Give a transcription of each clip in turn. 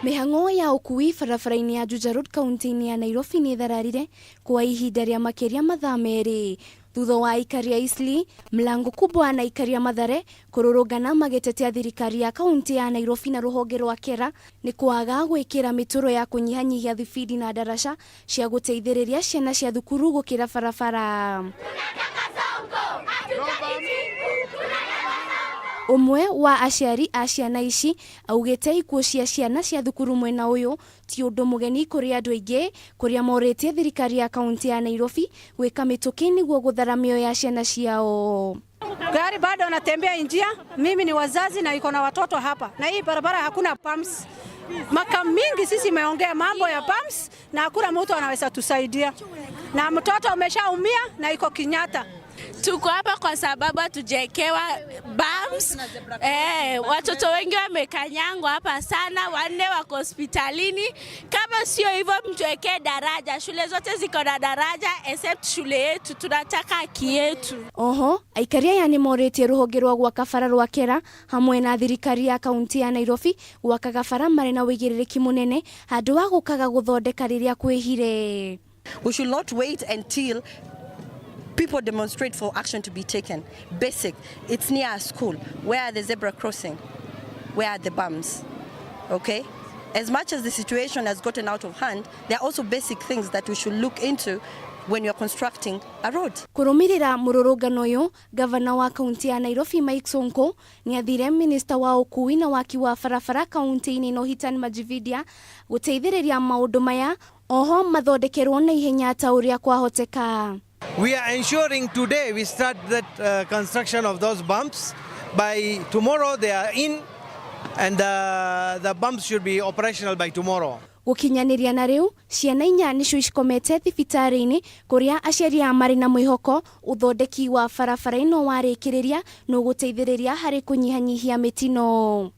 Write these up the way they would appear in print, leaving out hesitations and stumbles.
Mĩhang'o ya ũkui barabara-inĩ ya Juja Road kaunti-inĩ ya Nairobi nĩ thararire kwa ihinda rĩa makĩria mathaa merĩ thutha wa aikari a Eastleigh, Mlango Kubwa na aikari a Mathare kũrũrũngana magĩtetea thirikari ya kaunti ya Nairobi na rũhonge rwa KERA nĩ kwaga gwĩkĩra mĩtũro ya kũnyihanyihia thibidi na ndaraca cia gũteithĩrĩria ciana cia thukuru gũkĩra barabara. Umwe wa aciari a ciana ici augĩte ikuũ cia ciana cia thukuru mwena ũyũ ti ũndũ mũgeni kũrĩ andũ aingĩ kũrĩa morĩtie thirikari ya kaunti ya Nairobi gwĩka mĩtũkĩ nĩguo gũthara mĩoyo ya ciana ciao. Gari bado anatembea njia, mimi ni wazazi na iko na watoto hapa. Na hii barabara hakuna pumps. Maka mingi sisi meongea mambo ya pumps na hakuna mtu anaweza tusaidia. Na mtoto umeshaumia na iko Kenyatta. Tuko hapa kwa sababu hatujekewa bumps. Watoto wengi wamekanyangwa hapa sana, wanne wako hospitalini. Kama sio hivyo mtuwekee daraja. Shule zote ziko na daraja except shule yetu, tunataka haki yetu. Oho, aikaria ya nĩmorĩtie rũhonge rwa gwaka bara rwa KERA hamwe na thirikari ya kaunti ya Nairobi gwaka bara marĩ na wĩigĩrĩrĩki mũnene handũ wa gũkaga gũthondeka rĩrĩa kwĩhire. We should not wait until people demonstrate for action to be taken. Basic, it's near a school. Where are the zebra crossing? Where are the bumps? Okay? As much as the situation has gotten out of hand, there are also basic things that we should look into when you're constructing a road. Kũrũmĩrĩra mũrũrũngano ũyũ, gavana wa kaunti ya Nairobi Mike Sonko nĩ athire minista wa ũkui na waki wa barabara kaunti-inĩ no Hitan Majividia gũteithĩrĩria maũndũ maya, oho mathondekerwo na ihenya ta ũrĩa kwahoteka. We are ensuring today we start that construction of those bumps. By tomorrow they are in and the bumps should be operational by tomorrow. Gũkinyanĩria na rĩu, ciana 4 nĩcio cikomete thibitarĩ-inĩ kũrĩa aciari a marĩ na mwĩhoko ũthondeki wa barabara ĩno warĩkĩrĩria no gũteithĩrĩria harĩ kũnyihanyihia mĩtino.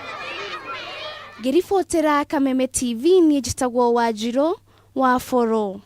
Ngĩribotera Kameme TV niĩ njĩtagwo Wanjirũ wa Foro.